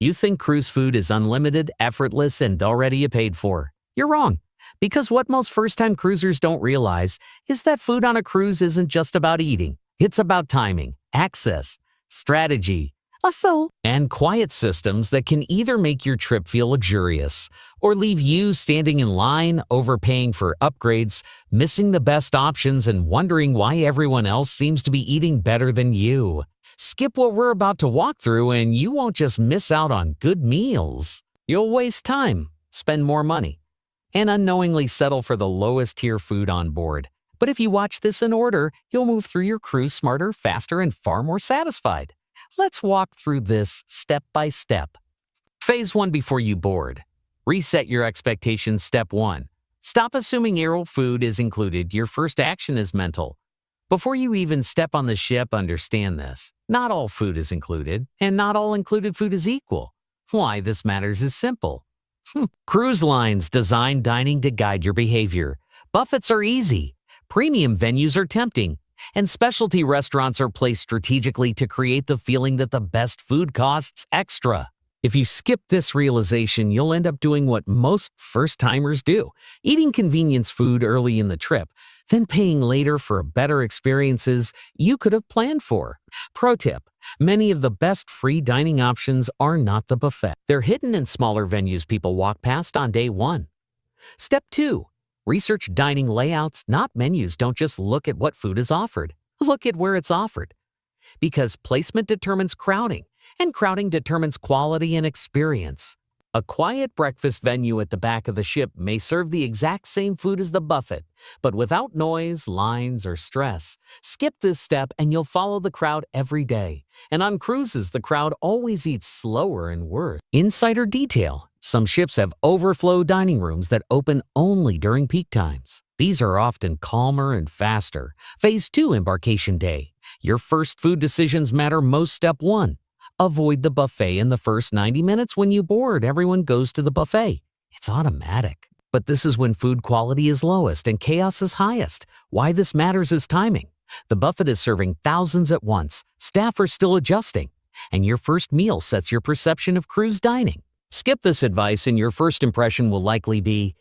You think cruise food is unlimited, effortless, and already paid for. You're wrong. Because what most first-time cruisers don't realize is that food on a cruise isn't just about eating. It's about timing, access, strategy, hustle, and quiet systems that can either make your trip feel luxurious or leave you standing in line, overpaying for upgrades, missing the best options, and wondering why everyone else seems to be eating better than you. Skip what we're about to walk through and you won't just miss out on good meals. You'll waste time, spend more money, and unknowingly settle for the lowest tier food on board. But if you watch this in order, you'll move through your cruise smarter, faster, and far more satisfied. Let's walk through this step by step. Phase 1 before you board. Reset your expectations. Step 1. Stop assuming aerial food is included. Your first action is mental. Before you even step on the ship, understand this. Not all food is included, and not all included food is equal. Why this matters is simple. Cruise lines design dining to guide your behavior. Buffets are easy. Premium venues are tempting. And specialty restaurants are placed strategically to create the feeling that the best food costs extra. If you skip this realization, you'll end up doing what most first-timers do, eating convenience food early in the trip, then paying later for better experiences you could have planned for. Pro tip: many of the best free dining options are not the buffet. They're hidden in smaller venues people walk past on day 1. Step 2. Research dining layouts, not menus. Don't just look at what food is offered. Look at where it's offered. Because placement determines crowding, and crowding determines quality and experience. A quiet breakfast venue at the back of the ship may serve the exact same food as the buffet, but without noise, lines, or stress. Skip this step and you'll follow the crowd every day. And on cruises, the crowd always eats slower and worse. Insider detail: some ships have overflow dining rooms that open only during peak times. These are often calmer and faster. Phase 2 embarkation day. Your first food decisions matter most. Step 1. Avoid the buffet in the first 90 minutes. When you board, everyone goes to the buffet. It's automatic. But this is when food quality is lowest and chaos is highest. Why this matters is timing. The buffet is serving thousands at once. Staff are still adjusting. And your first meal sets your perception of cruise dining. Skip this advice and your first impression will likely be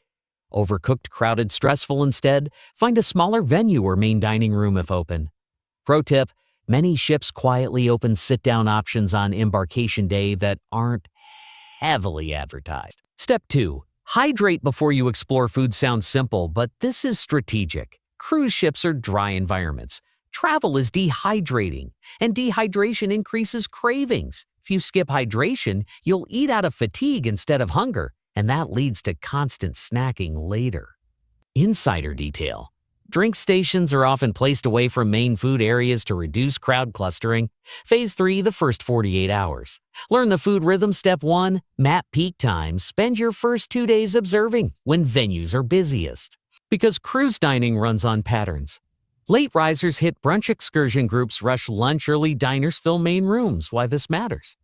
overcooked, crowded, stressful. Instead, find a smaller venue or main dining room if open. Pro tip: many ships quietly open sit-down options on embarkation day that aren't heavily advertised. Step 2. Hydrate before you explore. Food sounds simple, but this is strategic. Cruise ships are dry environments. Travel is dehydrating, and dehydration increases cravings. If you skip hydration, you'll eat out of fatigue instead of hunger, and that leads to constant snacking later. Insider detail: drink stations are often placed away from main food areas to reduce crowd clustering. Phase 3, the first 48 hours. Learn the food rhythm. Step 1. Map peak times. Spend your first 2 days observing when venues are busiest. Because cruise dining runs on patterns. Late risers hit brunch, excursion groups rush lunch, early diners fill main rooms. Why this matters?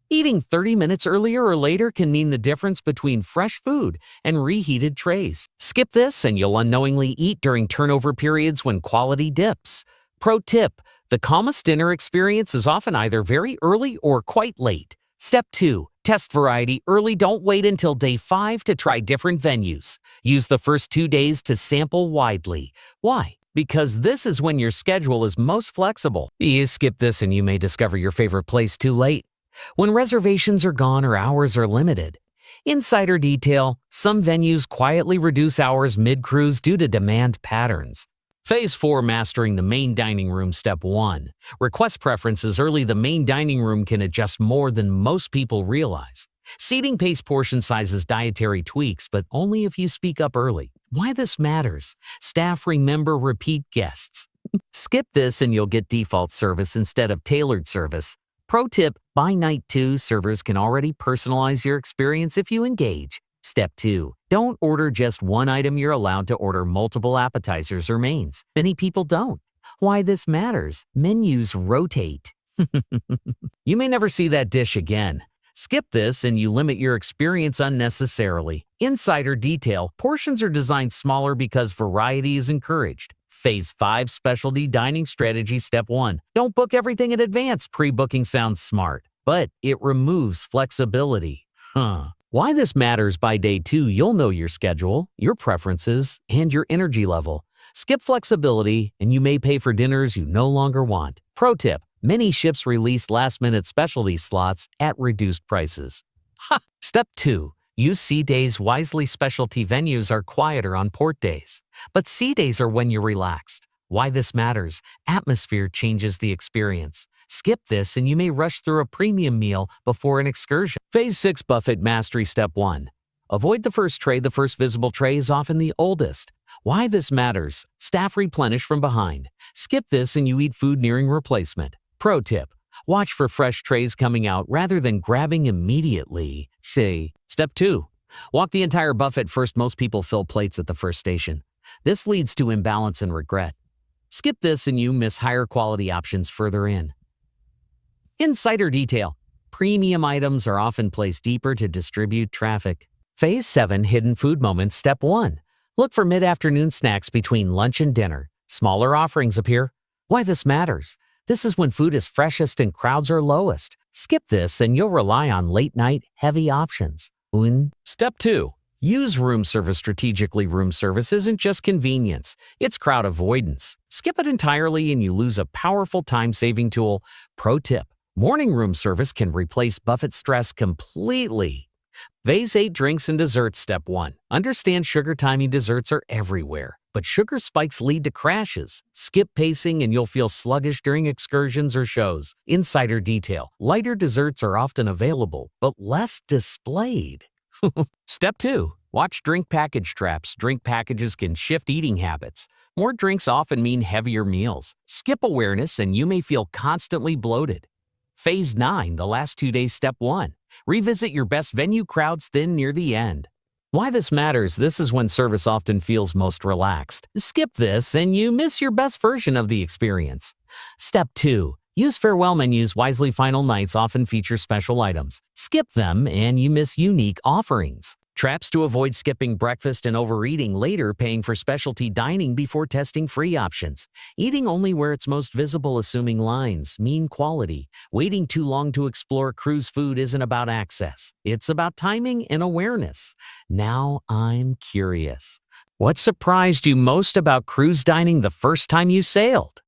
Eating 30 minutes earlier or later can mean the difference between fresh food and reheated trays. Skip this and you'll unknowingly eat during turnover periods when quality dips. Pro tip: the calmest dinner experience is often either very early or quite late. Step 2. Test variety early. Don't wait until day 5 to try different venues. Use the first 2 days to sample widely. Why? Because this is when your schedule is most flexible. You skip this and you may discover your favorite place too late, when reservations are gone or hours are limited. Insider detail: some venues quietly reduce hours mid-cruise due to demand patterns. Phase 4, mastering the main dining room. Step 1. Request preferences early. The main dining room can adjust more than most people realize. Seating pace, portion sizes, dietary tweaks, but only if you speak up early. Why this matters? Staff remember repeat guests. Skip this and you'll get default service instead of tailored service. Pro tip: by night 2, servers can already personalize your experience if you engage. Step 2. Don't order just one item. You're allowed to order multiple appetizers or mains. Many people don't. Why this matters? Menus rotate. You may never see that dish again. Skip this and you limit your experience unnecessarily. Insider detail: portions are designed smaller because variety is encouraged. Phase 5, specialty dining strategy. Step 1. Don't book everything in advance. Pre-booking sounds smart, but it removes flexibility. Why this matters: by day 2, you'll know your schedule, your preferences, and your energy level. Skip flexibility, and you may pay for dinners you no longer want. Pro tip: many ships release last-minute specialty slots at reduced prices. Step 2. Use sea days wisely. Specialty venues are quieter on port days, but sea days are when you're relaxed. Why this matters: atmosphere changes the experience. Skip this and you may rush through a premium meal before an excursion. Phase 6 Buffet Mastery. Step 1. Avoid the first tray. The first visible tray is often the oldest. Why this matters: staff replenish from behind. Skip this and you eat food nearing replacement. Pro tip: watch for fresh trays coming out rather than grabbing immediately. Step 2. Walk the entire buffet first. Most people fill plates at the first station. This leads to imbalance and regret. Skip this and you miss higher quality options further in. Insider detail: premium items are often placed deeper to distribute traffic. Phase 7 Hidden Food Moments. Step 1. Look for mid-afternoon snacks between lunch and dinner. Smaller offerings appear. Why this matters: this is when food is freshest and crowds are lowest. Skip this and you'll rely on late-night, heavy options. Step 2. Use room service strategically. Room service isn't just convenience, it's crowd avoidance. Skip it entirely and you lose a powerful time-saving tool. Pro tip: morning room service can replace buffet stress completely. Phase 8 Drinks and Desserts. Step 1. Understand sugar timing. Desserts are everywhere, but sugar spikes lead to crashes. Skip pacing and you'll feel sluggish during excursions or shows. Insider detail: lighter desserts are often available, but less displayed. Step 2. Watch drink package traps. Drink packages can shift eating habits. More drinks often mean heavier meals. Skip awareness and you may feel constantly bloated. Phase 9 The last 2 days. Step 1. Revisit your best venue. Crowds thin near the end. Why this matters: this is when service often feels most relaxed. Skip this and you miss your best version of the experience. Step 2. Use farewell menus wisely. Final nights often feature special items. Skip them and you miss unique offerings. Traps to avoid: skipping breakfast and overeating later. Paying for specialty dining before testing free options. Eating only where it's most visible. Assuming lines mean quality. Waiting too long to explore. Cruise food isn't about access, it's about timing and awareness. Now I'm curious: what surprised you most about cruise dining the first time you sailed?